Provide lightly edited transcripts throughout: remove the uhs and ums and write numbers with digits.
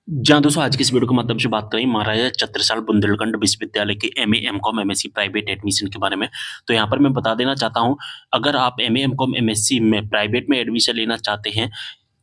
जहाँ दोस्तों आज की इस वीडियो के माध्यम से बात करें महाराजा छत्रसाल बुंदेलखंड विश्वविद्यालय के MA, MCom, MSc private admission के बारे में। तो यहाँ पर मैं बता देना चाहता हूँ, अगर आप एमए, एमकॉम, एमएससी में प्राइवेट में एडमिशन लेना चाहते हैं,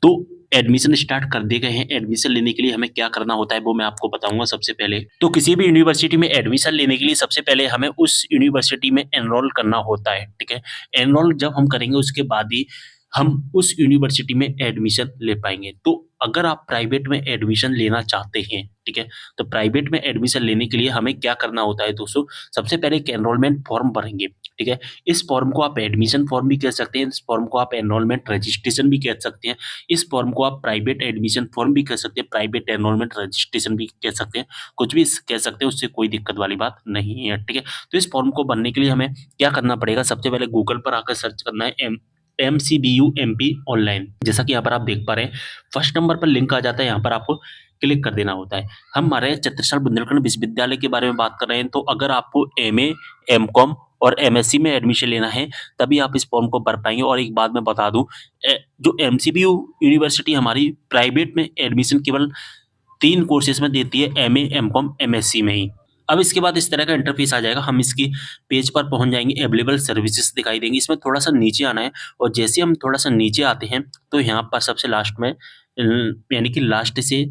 तो एडमिशन स्टार्ट कर दिए गए हैं। एडमिशन लेने के लिए हमें क्या करना होता है वो मैं आपको बताऊँगा सबसे पहले। तो किसी भी यूनिवर्सिटी में एडमिशन लेने के लिए सबसे पहले हमें उस यूनिवर्सिटी में एनरोल करना होता है, ठीक है? एनरोल जब हम करेंगे उसके बाद ही हम उस यूनिवर्सिटी में एडमिशन ले पाएँगे। तो अगर आप प्राइवेट में एडमिशन लेना चाहते हैं, ठीक है? तो प्राइवेट में एडमिशन लेने के लिए हमें क्या करना होता है दोस्तों, सबसे पहले एक एनरोलमेंट फॉर्म भरेंगे, ठीक है? इस फॉर्म को आप एडमिशन फॉर्म भी कह सकते हैं, इस फॉर्म को आप एनरोलमेंट रजिस्ट्रेशन भी कह सकते हैं, इस फॉर्म को आप प्राइवेट एडमिशन फॉर्म भी कह सकते हैं, प्राइवेट एनरोलमेंट रजिस्ट्रेशन भी कह सकते हैं, कुछ भी कह सकते हैं, उससे कोई दिक्कत वाली बात नहीं है, ठीक है? तो इस फॉर्म को भरने के लिए हमें क्या करना पड़ेगा, सबसे पहले गूगल पर आकर सर्च करना है एमसीबीयू एमपी ऑनलाइन। जैसा कि यहाँ पर आप देख पा रहे हैं, फर्स्ट नंबर पर लिंक आ जाता है, यहाँ पर आपको क्लिक कर देना होता है। हम हमारे छत्रसाल बुंदेलखंड विश्वविद्यालय के बारे में बात कर रहे हैं, तो अगर आपको एमए, एमकॉम और एमएससी में एडमिशन लेना है, तभी आप इस फॉर्म को भर पाएँगे। और एक बात मैं बता दूँ, जो एमसीबीयू यूनिवर्सिटी हमारी प्राइवेट में एडमिशन केवल 3 कोर्सेज़ में देती है, एमए, एमकॉम, एमएससी में ही। अब इसके बाद इस तरह का इंटरफ़ेस आ जाएगा, हम इसकी पेज पर पहुँच जाएँगे, अवेलेबल सर्विसेज़ दिखाई देंगी, इसमें थोड़ा-सा नीचे आना है और जैसे हम थोड़ा-सा नीचे आते हैं, तो यहाँ पर सबसे लास्ट में यानी कि लास्ट से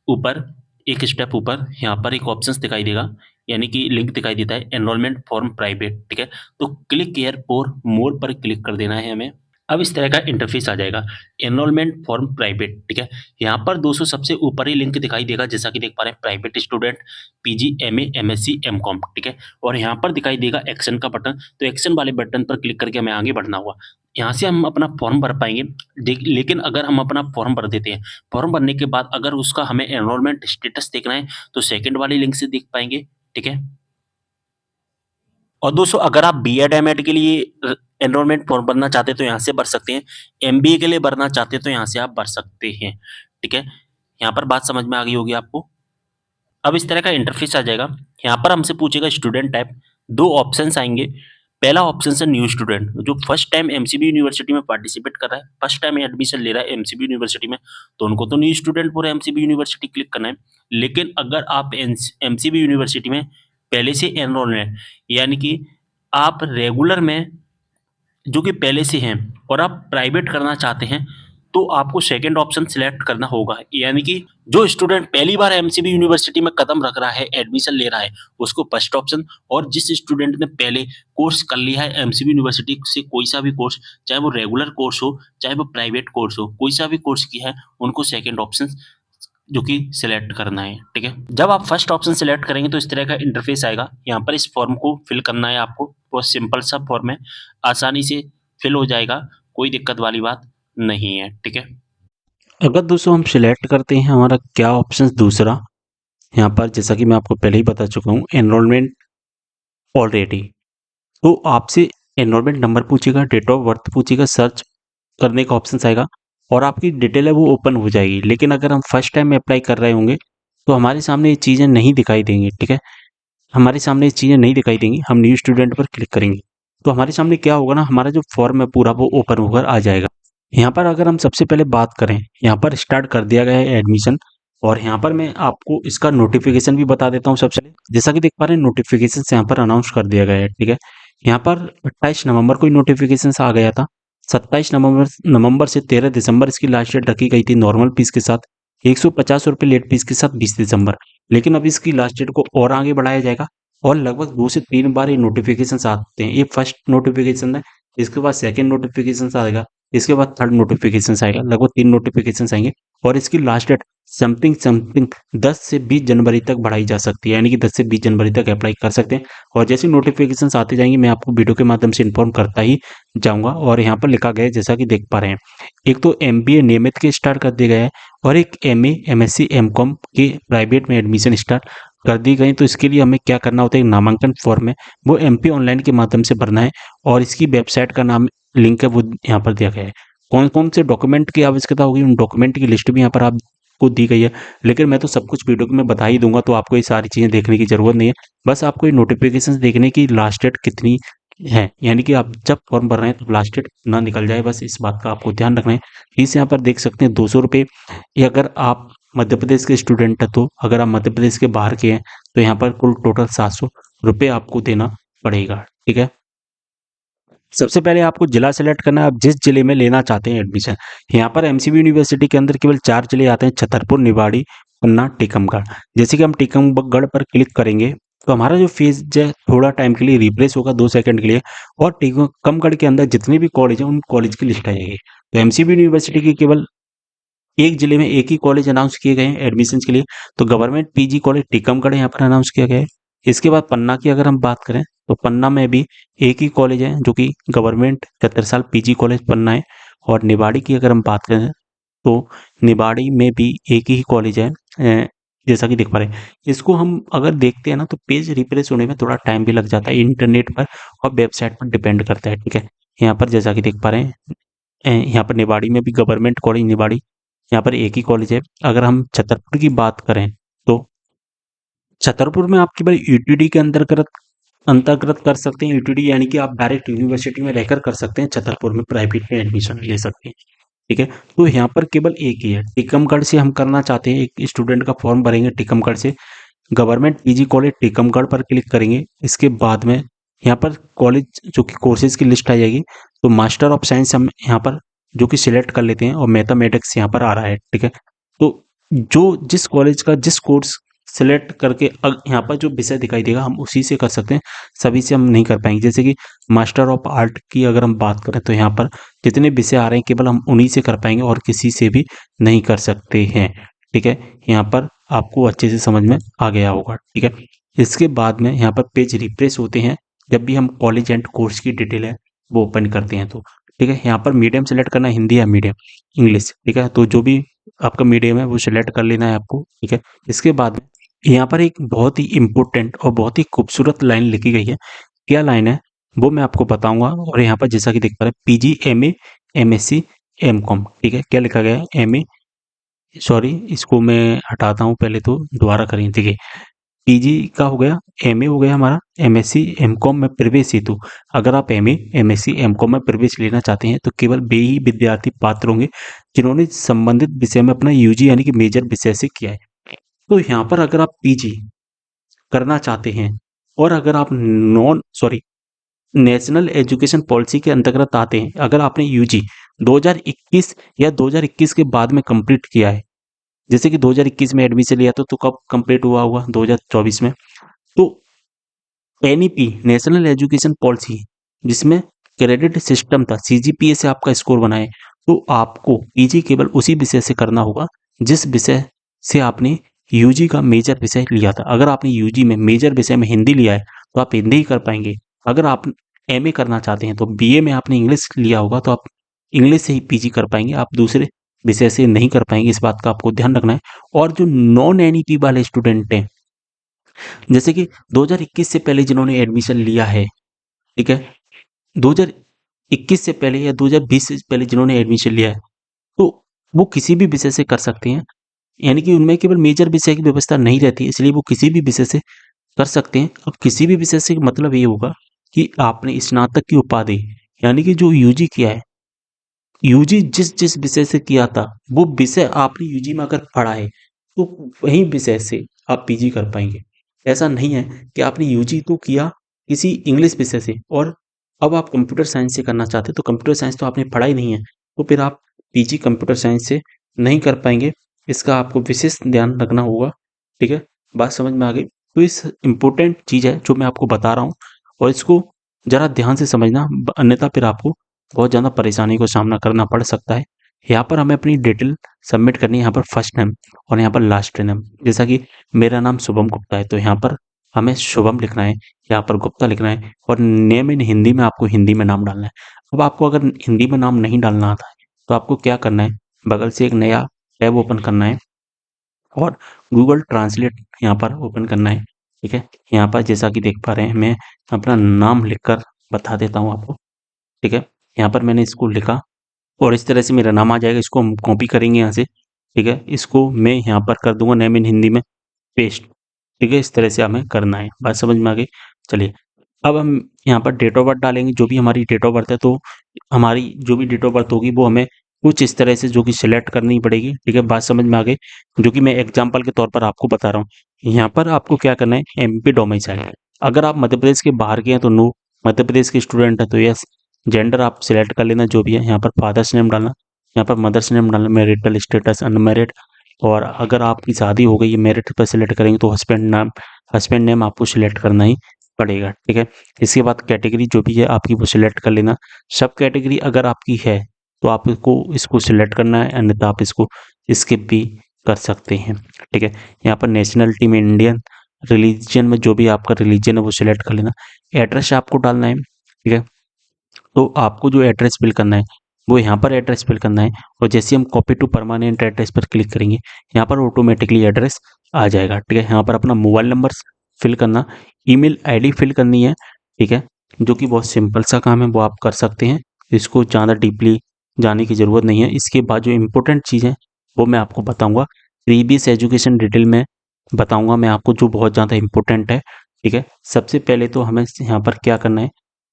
ऊपर, एक स्टेप ऊपर यहाँ पर एक ऑप्शंस दिखाई देगा, यानी कि लिंक दिखाई देता है एनरोलमेंट फॉर्म प्राइवेट, ठीक है? तो क्लिक हियर फॉर मोर पर क्लिक कर देना है हमें। अब इस तरह का इंटरफ़ेस आ जाएगा, एनरोलमेंट फॉर्म प्राइवेट, ठीक है? यहाँ पर दोस्तों सबसे ऊपर ही लिंक दिखाई देगा, जैसा कि देख पा रहे हैं, private student, PG, MA, MSc, MCom, ठीक है? और यहाँ पर दिखाई देगा एक्शन का बटन, तो एक्शन वाले बटन पर क्लिक करके हमें आगे बढ़ना होगा। यहाँ से हम अपना फॉर्म भर पाएँगे, लेकिन अगर हम अपना फॉर्म भर देते हैं, फॉर्म भरने के बाद अगर उसका हमें एनरोलमेंट स्टेटस देखना है, तो सेकंड वाली लिंक से देख पाएँगे, ठीक है? और दोस्तों अगर आप बीएड, एमएड के लिए एनरोलमेंट फॉर्म भरना चाहते हैं, तो यहाँ से भर सकते हैं। एमबीए के लिए भरना चाहते हैं, तो यहाँ से आप भर सकते हैं, ठीक है? यहाँ पर बात समझ में आ गई होगी आपको। अब इस तरह का इंटरफ़ेस आ जाएगा, यहाँ पर हमसे पूछेगा स्टूडेंट टाइप, 2 ऑप्शंस आएँगे। पहला ऑप्शन है न्यू स्टूडेंट, जो फर्स्ट टाइम एमसीबी यूनिवर्सिटी में पार्टिसिपेट कर रहा है, फर्स्ट टाइम एडमिशन ले रहा है एमसीबी यूनिवर्सिटी में, तो उनको तो न्यू स्टूडेंट पूरा एमसीबी यूनिवर्सिटी क्लिक करना है। लेकिन अगर आप एमसीबी यूनिवर्सिटी में पहले से एनरोल हैं, यानी कि आप रेगुलर में जो कि पहले से हैं और आप प्राइवेट करना चाहते हैं, तो आपको सेकंड ऑप्शन सिलेक्ट करना होगा। यानी कि जो स्टूडेंट पहली बार एमसीबी यूनिवर्सिटी में कदम रख रहा है, एडमिशन ले रहा है, उसको फर्स्ट ऑप्शन, और जिस स्टूडेंट ने पहले कोर्स कर लिया है एमसीबी यूनिवर्सिटी से कोई सा भी कोर्स, चाहे वो रेगुलर कोर्स हो, चाहे वो प्राइवेट कोर्स हो, कोई सा भी कोर्स किया है, उनको सेकंड ऑप्शन जो कि सिलेक्ट करना है, ठीक है? जब आप फर्स्ट ऑप्शन सिलेक्ट करेंगे तो इस तरह का इंटरफेस आएगा। यहाँ पर इस फॉर्म को फिल करना है आपको, बहुत सिंपल सा फॉर्म है, आसानी से फिल हो जाएगा, कोई दिक्कत वाली बात नहीं है, ठीक है? अगर दोस्तों हम सिलेक्ट करते हैं हमारा क्या ऑप्शन दूसरा, यहाँ पर जैसा कि मैं आपको पहले ही बता चुका हूँ, एनरोलमेंट ऑलरेडी, तो आपसे एनरोलमेंट नंबर पूछेगा, डेट ऑफ बर्थ पूछेगा, सर्च करने का ऑप्शन आएगा और आपकी डिटेल है वो ओपन हो जाएगी। लेकिन अगर हम फर्स्ट टाइम अप्लाई कर रहे होंगे तो हमारे सामने ये चीज़ें नहीं दिखाई देंगी, ठीक है? हमारे सामने ये चीज़ें नहीं दिखाई देंगी, हम न्यू स्टूडेंट पर क्लिक करेंगे तो हमारे सामने क्या होगा ना, हमारा जो फॉर्म है पूरा वो ओपन होकर आ जाएगा। यहाँ पर अगर हम सबसे पहले बात करें, यहाँ पर स्टार्ट कर दिया गया है एडमिशन और यहाँ पर मैं आपको इसका नोटिफिकेशन भी बता देता हूँ सबसे पहले। जैसा कि देख पा रहे हैं नोटिफिकेशन यहाँ पर अनाउंस कर दिया गया है, ठीक है? यहाँ पर 28 नवंबर को नोटिफिकेशन आ गया था। 27 नवंबर से 13 दिसंबर इसकी लास्ट डेट रखी गई थी नॉर्मल फीस के साथ, 150 लेट फीस के साथ 20 दिसंबर। लेकिन अब इसकी लास्ट डेट को और आगे बढ़ाया जाएगा और लगभग 2 से 3 बार ये नोटिफिकेशंस आते हैं। ये फर्स्ट नोटिफिकेशन है, इसके बाद सेकंड नोटिफिकेशंस आएगा, इसके बाद थर्ड नोटिफिकेशंस आएगा, लगभग 3 नोटिफिकेशंस आएंगे और इसकी लास्ट डेट समथिंग 10 से 20 जनवरी तक बढ़ाई जा सकती है, यानी कि 10 से 20 जनवरी तक अप्लाई कर सकते हैं। और जैसे नोटिफिकेशंस आते जाएंगे मैं आपको वीडियो के माध्यम से इन्फॉर्म करता ही जाऊंगा। और यहाँ पर लिखा गया है जैसा कि देख पा रहे हैं, एक तो एमबीए नियमित के स्टार्ट कर दिया गया है और एक एमए, एमएससी, एमकॉम के प्राइवेट में एडमिशन स्टार्ट कर दी गई। तो इसके लिए हमें क्या करना होता है, एक नामांकन फॉर्म है वो एमपी ऑनलाइन के माध्यम से भरना है और इसकी वेबसाइट का नाम लिंक है वो यहाँ पर दिया गया है। कौन कौन से डॉक्यूमेंट की आवश्यकता होगी, उन डॉक्यूमेंट की लिस्ट भी यहाँ पर आपको दी गई है। लेकिन मैं तो सब कुछ वीडियो में बता ही दूंगा, तो आपको ये सारी चीज़ें देखने की ज़रूरत नहीं है। बस आपको ये नोटिफिकेशन देखने की लास्ट डेट कितनी है, यानी कि आप जब फॉर्म भर रहे हैं तो लास्ट डेट ना निकल जाए, बस इस बात का आपको ध्यान रखना है। फीस यहाँ पर देख सकते हैं 200 रुपये। ये अगर आप मध्य प्रदेश के स्टूडेंट है, तो अगर आप मध्य प्रदेश के बाहर के हैं तो यहाँ पर कुल टोटल 700 रुपये आपको देना पड़ेगा। ठीक है, सबसे पहले आपको जिला सेलेक्ट करना है, आप जिस जिले में लेना चाहते हैं एडमिशन। यहाँ पर एमसीबी यूनिवर्सिटी के अंदर केवल 4 जिले आते हैं, छतरपुर, निवाड़ी, पन्ना, टीकमगढ़। जैसे कि हम टीकमगढ़ पर क्लिक करेंगे तो हमारा जो पेज है थोड़ा टाइम के लिए रिफ्रेश होगा, 2 सेकंड के लिए, और टीकमगढ़ के अंदर जितने भी कॉलेज हैं उन कॉलेज की लिस्ट आ जाएगी। तो एमसीबी यूनिवर्सिटी की केवल एक जिले में एक ही कॉलेज अनाउंस किए गए हैं एडमिशन के लिए, तो गवर्नमेंट पीजी कॉलेज टीकमगढ़ यहाँ पर अनाउंस किया गया है। इसके बाद पन्ना की अगर हम बात करें तो पन्ना में भी एक ही कॉलेज है जो कि गवर्नमेंट छत्रसाल पीजी कॉलेज पन्ना है। और निवाड़ी की अगर हम बात करें तो निवाड़ी में भी एक ही कॉलेज है, जैसा कि देख पा रहे हैं। इसको हम अगर देखते हैं ना तो पेज रिफ्रेश होने में थोड़ा टाइम भी लग जाता है, इंटरनेट पर और वेबसाइट पर डिपेंड करता है। ठीक है, यहाँ पर जैसा कि देख पा रहे हैं, यहाँ पर निवाड़ी में भी गवर्नमेंट कॉलेज निवाड़ी, यहाँ पर एक ही कॉलेज है। अगर हम छतरपुर की बात करें तो छतरपुर में आप केवल यूटीडी के अंतर्गत अंतर्गत कर सकते हैं। यूटीडी यानी कि आप डायरेक्ट यूनिवर्सिटी में रहकर कर सकते हैं, छतरपुर में प्राइवेट में एडमिशन ले सकते हैं। ठीक है, तो यहाँ पर केवल एक ही है। टीकमगढ़ से हम करना चाहते हैं, एक स्टूडेंट का फॉर्म भरेंगे टीकमगढ़ से, गवर्नमेंट पीजी कॉलेज टीकमगढ़ पर क्लिक करेंगे। इसके बाद में यहाँ पर कॉलेज जो कि कोर्सेज की लिस्ट आ जाएगी, तो मास्टर ऑफ साइंस हम यहाँ पर जो कि सिलेक्ट कर लेते हैं, और मैथमेटिक्स यहाँ पर आ रहा है। ठीक है, तो जो जिस कॉलेज का जिस कोर्स सिलेक्ट करके यहाँ पर जो विषय दिखाई देगा हम उसी से कर सकते हैं, सभी से हम नहीं कर पाएंगे। जैसे कि मास्टर ऑफ आर्ट की अगर हम बात करें तो यहाँ पर जितने विषय आ रहे हैं केवल हम उन्हीं से कर पाएंगे और किसी से भी नहीं कर सकते हैं। ठीक है, यहाँ पर आपको अच्छे से समझ में आ गया होगा। ठीक है, इसके बाद में यहाँ पर पेज रिफ्रेश होते हैं जब भी हम कॉलेज एंड कोर्स की डिटेल है वो ओपन करते हैं तो। ठीक है, यहाँ पर मीडियम सेलेक्ट करना है, हिंदी या मीडियम इंग्लिश। ठीक है, तो जो भी आपका मीडियम है वो सिलेक्ट कर लेना है आपको। ठीक है, इसके बाद यहाँ पर एक बहुत ही इम्पोर्टेंट और बहुत ही खूबसूरत लाइन लिखी गई है। क्या लाइन है वो मैं आपको बताऊंगा। और यहाँ पर जैसा कि देख पा रहे हैं, पीजी, एमए, एमएससी, एमकॉम। ठीक है, क्या लिखा गया है, एमए, सॉरी इसको मैं हटाता हूँ, पहले तो दोबारा करें। ठीक है, पीजी का हो गया, एमए हो गया हमारा, एमएससी, एमकॉम में प्रवेश हेतु अगर आप एमए, एमएससी, एमकॉम में प्रवेश लेना चाहते हैं तो केवल वे ही विद्यार्थी पात्र होंगे जिन्होंने संबंधित विषय में अपना यूजी यानी कि मेजर विषय से किया है। तो यहाँ पर अगर आप पीजी करना चाहते हैं और अगर आप नेशनल एजुकेशन पॉलिसी के अंतर्गत आते हैं, अगर आपने यूजी 2021 या 2021 के बाद में कंप्लीट किया है, जैसे कि 2021 में एडमिशन लिया तो कब कंप्लीट हुआ होगा, 2024 में, तो एनईपी नेशनल एजुकेशन पॉलिसी जिसमें क्रेडिट सिस्टम था, सीजीपीए से आपका स्कोर बनाए, तो आपको पीजी केवल उसी विषय से करना होगा जिस विषय से आपने यूजी का मेजर विषय लिया था। अगर आपने यूजी में मेजर विषय में हिंदी लिया है तो आप हिंदी ही कर पाएंगे। अगर आप एमए करना चाहते हैं तो बीए में आपने इंग्लिश लिया होगा तो आप इंग्लिश से ही पीजी कर पाएंगे, आप दूसरे विषय से नहीं कर पाएंगे। इस बात का आपको ध्यान रखना है। और जो नॉन एनईपी वाले स्टूडेंट हैं, जैसे कि 2021 से पहले जिन्होंने एडमिशन लिया है, ठीक है, 2021 से पहले या 2020 से पहले जिन्होंने एडमिशन लिया है, तो वो किसी भी विषय से कर सकते हैं। यानी कि उनमें केवल मेजर विषय की व्यवस्था नहीं रहती, इसलिए वो किसी भी विषय से कर सकते हैं। अब किसी भी विषय से मतलब ये होगा कि आपने स्नातक की उपाधि यानी कि जो यूजी किया है, यूजी जिस जिस विषय से किया था वो विषय आपने यूजी में अगर पढ़ा है तो वही विषय से आप पीजी कर पाएंगे। ऐसा नहीं है कि आपने यूजी तो किया किसी इंग्लिश विषय से और अब आप कंप्यूटर साइंस से करना चाहते हैं, तो कंप्यूटर साइंस तो आपने पढ़ा ही नहीं है, तो फिर आप पीजी कंप्यूटर साइंस से नहीं कर पाएंगे। इसका आपको विशेष ध्यान रखना होगा। ठीक है, बात समझ में आ गई। तो इस इम्पोर्टेंट चीज़ है जो मैं आपको बता रहा हूँ और इसको ज़रा ध्यान से समझना, अन्यथा फिर आपको बहुत ज़्यादा परेशानी को सामना करना पड़ सकता है। यहाँ पर हमें अपनी डिटेल सबमिट करनी है, यहाँ पर फर्स्ट नेम और यहाँ पर लास्ट नेम। जैसा कि मेरा नाम शुभम गुप्ता है तो यहाँ पर हमें शुभम लिखना है, यहाँ पर गुप्ता लिखना है और नेम इन हिंदी में आपको हिंदी में नाम डालना है। अब आपको अगर हिंदी में नाम नहीं डालना आता है तो आपको क्या करना है, बगल से एक नया टैब ओपन करना है और गूगल ट्रांसलेट यहाँ पर ओपन करना है। ठीक है, यहाँ पर जैसा कि देख पा रहे हैं मैं अपना नाम लिखकर बता देता हूँ आपको। ठीक है, यहाँ पर मैंने इसको लिखा और इस तरह से मेरा नाम आ जाएगा। इसको हम कॉपी करेंगे यहाँ से। ठीक है, इसको मैं यहाँ पर कर दूंगा नेम इन हिंदी में पेस्ट। ठीक है, इस तरह से हमें करना है। बात समझ में आ गई। चलिए अब हम यहाँ पर डेट ऑफ बर्थ डालेंगे, जो भी हमारी डेट ऑफ बर्थ है, तो हमारी जो भी डेट ऑफ बर्थ होगी वो हमें कुछ इस तरह से जो कि सिलेक्ट करनी पड़ेगी। ठीक है, बात समझ में आ गई, जो कि मैं एग्जाम्पल के तौर पर आपको बता रहा हूँ। यहाँ पर आपको क्या करना है, एमपी डोमिसाइल। अगर आप मध्य प्रदेश के बाहर के हैं तो नो, मध्य प्रदेश के स्टूडेंट है तो यस। जेंडर आप सिलेक्ट कर लेना जो भी है, यहाँ पर फादर्स नेम डालना, यहाँ पर मदर्स नेम डालना, मैरिटल स्टेटस अनमैरिड, और अगर आपकी शादी हो गई है मैरिट पर सिलेक्ट करेंगे तो हस्बैंड नेम आपको सिलेक्ट करना ही पड़ेगा। ठीक है, इसके बाद कैटेगरी जो भी है आपकी वो सिलेक्ट कर लेना। सब कैटेगरी अगर आपकी है तो आप इसको सिलेक्ट करना है, अन्यथा आप इसको स्किप भी कर सकते हैं। ठीक है, यहाँ पर नेशनलिटी में इंडियन, रिलीजन में जो भी आपका रिलीजन है वो सिलेक्ट कर लेना। एड्रेस आपको डालना है। ठीक है, तो आपको जो एड्रेस फिल करना है वो यहाँ पर एड्रेस फिल करना है, और जैसे हम कॉपी टू परमानेंट एड्रेस पर क्लिक करेंगे यहाँ पर ऑटोमेटिकली एड्रेस आ जाएगा। ठीक है, यहाँ पर अपना मोबाइल नंबर फिल करना, ईमेल आईडी फिल करनी है। ठीक है, जो कि बहुत सिंपल सा काम है, वो आप कर सकते हैं, इसको ज़्यादा डीपली जाने की ज़रूरत नहीं है। इसके बाद जो इम्पोर्टेंट चीज़ है वो मैं आपको बताऊँगा, प्रीवियस एजुकेशन डिटेल में बताऊँगा मैं आपको, जो बहुत ज़्यादा इम्पोर्टेंट है। ठीक है, सबसे पहले तो हमें यहाँ पर क्या करना है,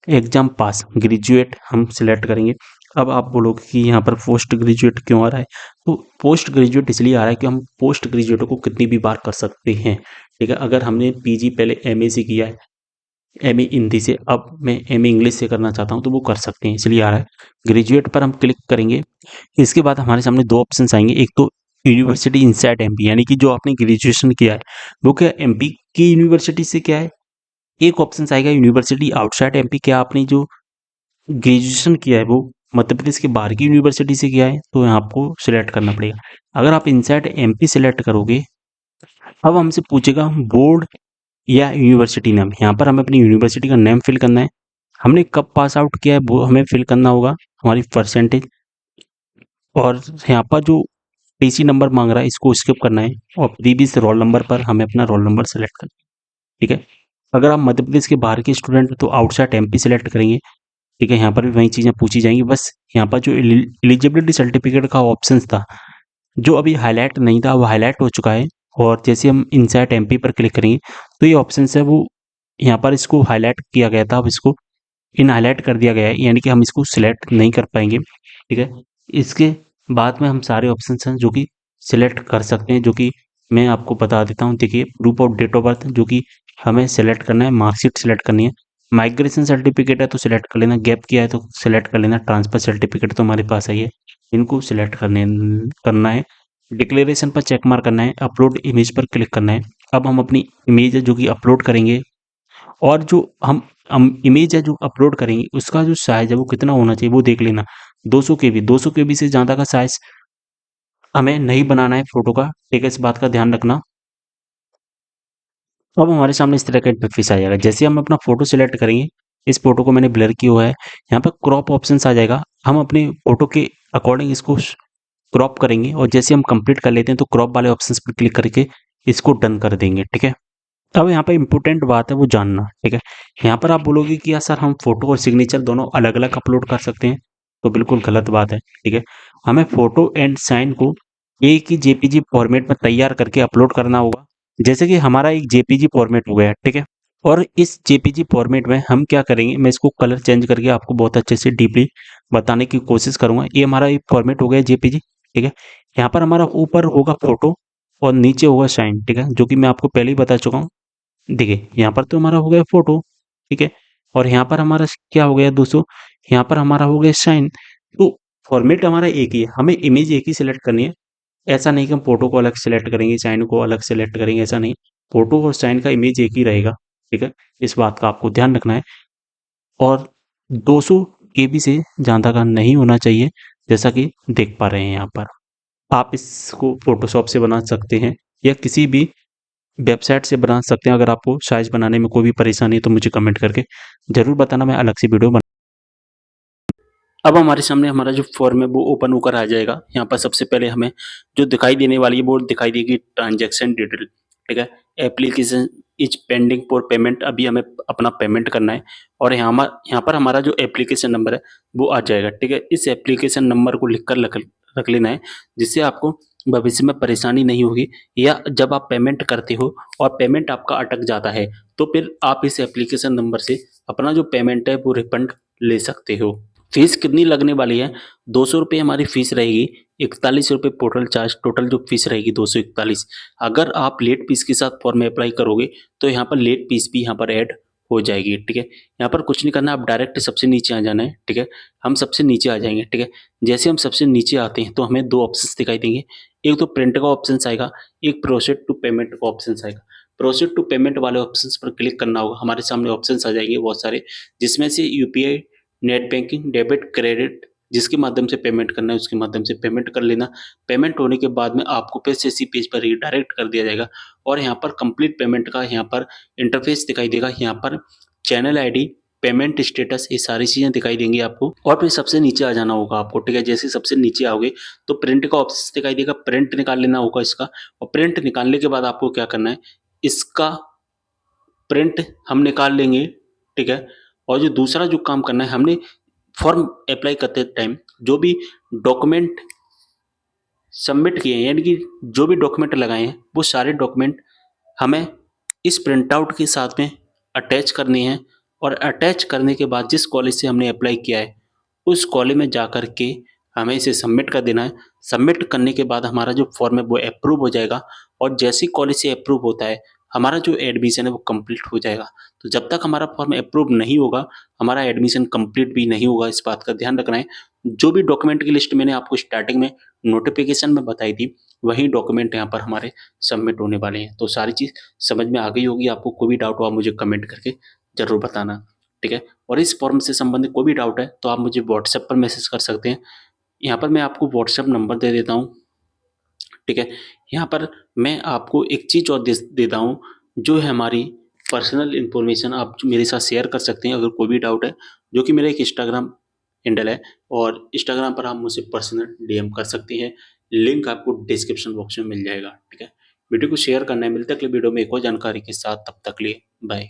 एग्जाम पास ग्रेजुएट हम सिलेक्ट करेंगे। अब आप बोलोगे कि यहाँ पर पोस्ट ग्रेजुएट क्यों आ रहा है, तो पोस्ट ग्रेजुएट इसलिए आ रहा है कि हम पोस्ट ग्रेजुएट को कितनी भी बार कर सकते हैं। ठीक है, अगर हमने पीजी पहले एमए से किया है, एमए हिंदी से, अब मैं एमए इंग्लिश से करना चाहता हूँ तो वो कर सकते हैं, इसलिए आ रहा है। ग्रेजुएट पर हम क्लिक करेंगे, इसके बाद हमारे सामने दो ऑप्शन आएंगे, एक तो यूनिवर्सिटी इनसाइड एमपी, यानी कि जो आपने ग्रेजुएशन किया है वो क्या एमपी की यूनिवर्सिटी से क्या है। एक ऑप्शन आएगा यूनिवर्सिटी आउटसाइड एमपी, क्या आपने जो ग्रेजुएशन किया है वो मध्य प्रदेश के बाहर की यूनिवर्सिटी से किया है, तो यहाँ आपको सिलेक्ट करना पड़ेगा। अगर आप इनसाइड एमपी सिलेक्ट करोगे, अब हमसे पूछेगा बोर्ड या यूनिवर्सिटी नेम, यहाँ पर हमें अपनी यूनिवर्सिटी का नेम फिल करना है, हमने कब पास आउट किया है वो हमें फिल करना होगा, हमारी परसेंटेज, और यहाँ पर जो टीसी नंबर मांग रहा है इसको स्किप करना है, और प्रीवियस रोल नंबर पर हमें अपना रोल नंबर सेलेक्ट करना है। ठीक है, अगर आप मध्य प्रदेश के बाहर के स्टूडेंट हैं तो आउटसाइड एमपी सेलेक्ट करेंगे। ठीक है, यहाँ पर भी वही चीज़ें पूछी जाएंगी, बस यहाँ पर जो एलिजिबिलिटी सर्टिफिकेट का ऑप्शन था जो अभी हाईलाइट नहीं था वो हाईलाइट हो चुका है, और जैसे हम इनसाइड एमपी पर क्लिक करेंगे तो ये ऑप्शन है वो यहाँ पर इसको हाईलाइट किया गया था, अब इसको इन हाईलाइट कर दिया गया है, यानी कि हम इसको सिलेक्ट नहीं कर पाएंगे। ठीक है, इसके बाद में हम सारे ऑप्शन हैं जो कि सिलेक्ट कर सकते हैं, जो कि मैं आपको बता देता हूँ। देखिए, proof of date of birth जो कि हमें सेलेक्ट करना है, मार्कशीट सेलेक्ट करनी है, माइग्रेशन सर्टिफिकेट है तो सिलेक्ट कर लेना, गैप किया है तो सिलेक्ट कर लेना, ट्रांसफर सर्टिफिकेट तो हमारे पास है, इनको सिलेक्ट करना है, डिक्लेरेशन पर चेक मार्क करना है, अपलोड इमेज पर क्लिक करना है। अब हम अपनी इमेज है जो कि अपलोड करेंगे, और जो हम इमेज है जो अपलोड करेंगे उसका जो साइज है वो कितना होना चाहिए वो देख लेना, 200 केबी, 200 केबी से ज़्यादा का साइज हमें नहीं बनाना है फोटो का। ठीक है, इस बात का ध्यान रखना। अब हमारे सामने इस तरह का इंटरफेस आ जाएगा, जैसे हम अपना फोटो सिलेक्ट करेंगे, इस फोटो को मैंने ब्लर किया हुआ है, यहाँ पर क्रॉप ऑप्शन आ जाएगा, हम अपने फोटो के अकॉर्डिंग इसको क्रॉप करेंगे, और जैसे हम कंप्लीट कर लेते हैं तो क्रॉप वाले ऑप्शंस पर क्लिक करके इसको डन कर देंगे। ठीक है, अब यहाँ पे इम्पोर्टेंट बात है वो जानना। ठीक है, यहाँ पर आप बोलोगे कि यार सर हम फोटो और सिग्नेचर दोनों अलग अलग अपलोड कर सकते हैं, तो बिल्कुल गलत बात है। ठीक है, हमें फोटो एंड साइन को एक ही जेपीजी फॉर्मेट में तैयार करके अपलोड करना होगा, जैसे कि हमारा एक जेपीजी फॉर्मेट हो गया। ठीक है, और इस जेपीजी फॉर्मेट में हम क्या करेंगे, मैं इसको कलर चेंज करके आपको बहुत अच्छे से डीपली बताने की कोशिश करूंगा। ये हमारा एक फॉर्मेट हो गया जेपीजी। ठीक है, यहाँ पर हमारा ऊपर होगा फोटो और नीचे होगा साइन। ठीक है, जो कि मैं आपको पहले ही बता चुका हूँ। देखिए, यहाँ पर तो हमारा हो गया फोटो। ठीक है, और यहाँ पर हमारा क्या हो गया दोस्तों, यहाँ पर हमारा हो गया साइन। तो फॉर्मेट हमारा एक ही है, हमें इमेज एक ही सिलेक्ट करनी है। ऐसा नहीं कि हम फोटो को अलग सेलेक्ट करेंगे, साइन को अलग सेलेक्ट करेंगे, ऐसा नहीं, फोटो और साइन का इमेज एक ही रहेगा। ठीक है, इस बात का आपको ध्यान रखना है, और 200 केबी से ज़्यादा का नहीं होना चाहिए, जैसा कि देख पा रहे हैं यहाँ पर। आप इसको फोटोशॉप से बना सकते हैं या किसी भी वेबसाइट से बना सकते हैं। अगर आपको साइज बनाने में कोई भी परेशानी है तो मुझे कमेंट करके ज़रूर बताना, मैं अलग से वीडियो बना। अब हमारे सामने हमारा जो फॉर्म है वो ओपन होकर आ जाएगा। यहाँ पर सबसे पहले हमें जो दिखाई देने वाली है वो दिखाई देगी ट्रांजैक्शन डिटेल। ठीक है, application is pending for payment, अभी हमें अपना पेमेंट करना है, और यहाँ पर हमारा जो एप्लीकेशन नंबर है वो आ जाएगा। ठीक है, इस एप्लीकेशन नंबर को लिख कर रख लेना है, जिससे आपको भविष्य में परेशानी नहीं होगी, या जब आप पेमेंट करते हो और पेमेंट आपका अटक जाता है तो फिर आप इस एप्लीकेशन नंबर से अपना जो पेमेंट है वो रिफंड ले सकते हो। फीस कितनी लगने वाली है? 200 रुपये हमारी फीस रहेगी, 41 रुपये पोर्टल चार्ज, टोटल जो फीस रहेगी 241। अगर आप लेट फीस के साथ फॉर्म अप्लाई करोगे तो यहाँ पर लेट फीस भी यहाँ पर ऐड हो जाएगी, ठीक है। यहाँ पर कुछ नहीं करना, आप डायरेक्ट सबसे नीचे आ जाना है, ठीक है। हम सबसे नीचे आ जाएंगे, ठीक है। जैसे हम सबसे नीचे आते हैं तो हमें दो ऑप्शंस दिखाई देंगे, एक तो प्रिंट का ऑप्शन आएगा, एक प्रोसीड टू पेमेंट का ऑप्शन आएगा। प्रोसीड टू पेमेंट वाले ऑप्शन पर क्लिक करना होगा, हमारे सामने ऑप्शन आ जाएंगे बहुत सारे, जिसमें से UPI, net banking, debit, credit, जिसके माध्यम से पेमेंट करना है उसके माध्यम से पेमेंट कर लेना। पेमेंट होने के बाद में आपको फिर से इसी पेज पर रिडायरेक्ट कर दिया जाएगा और यहाँ पर कंप्लीट पेमेंट का यहाँ पर इंटरफेस दिखाई देगा। यहाँ पर चैनल आईडी, पेमेंट स्टेटस, ये सारी चीजें दिखाई देंगी आपको और फिर सबसे नीचे आ जाना होगा आपको, ठीक है। जैसे सबसे नीचे आओगे तो प्रिंट का ऑप्शन दिखाई देगा, प्रिंट निकाल लेना होगा इसका, और प्रिंट निकालने के बाद आपको क्या करना है, इसका प्रिंट हम निकाल लेंगे, ठीक है। और जो दूसरा जो काम करना है, हमने फॉर्म अप्लाई करते टाइम जो भी डॉक्यूमेंट सबमिट किए हैं, यानी कि जो भी डॉक्यूमेंट लगाए हैं वो सारे डॉक्यूमेंट हमें इस प्रिंट आउट के साथ में अटैच करने हैं। और अटैच करने के बाद जिस कॉलेज से हमने अप्लाई किया है उस कॉलेज में जा कर के हमें इसे सबमिट कर देना है। सबमिट करने के बाद हमारा जो फॉर्म है वो अप्रूव हो जाएगा, और जैसे ही कॉलेज से अप्रूव होता है हमारा जो एडमिशन है वो कंप्लीट हो जाएगा। तो जब तक हमारा फॉर्म अप्रूव नहीं होगा हमारा एडमिशन कंप्लीट भी नहीं होगा, इस बात का ध्यान रखना है। जो भी डॉक्यूमेंट की लिस्ट मैंने आपको स्टार्टिंग में नोटिफिकेशन में बताई थी वही डॉक्यूमेंट यहाँ पर हमारे सबमिट होने वाले हैं। तो सारी चीज़ समझ में आ गई होगी आपको। कोई भी डाउट हो आप मुझे कमेंट करके ज़रूर बताना, ठीक है। और इस फॉर्म से संबंधित कोई भी डाउट है तो आप मुझे व्हाट्सएप पर मैसेज कर सकते हैं। यहाँ पर मैं आपको व्हाट्सएप नंबर दे देता हूँ, ठीक है। यहाँ पर मैं आपको एक चीज़ और दे देता हूँ, जो है हमारी पर्सनल इन्फॉर्मेशन आप मेरे साथ शेयर कर सकते हैं अगर कोई भी डाउट है, जो कि मेरा एक इंस्टाग्राम हैंडल है, और इंस्टाग्राम पर आप मुझसे पर्सनल डीएम कर सकते हैं। लिंक आपको डिस्क्रिप्शन बॉक्स में मिल जाएगा, ठीक है। वीडियो को शेयर करना है। मिलते हैं अगले वीडियो में एक और जानकारी के साथ, तब तक लिए बाय।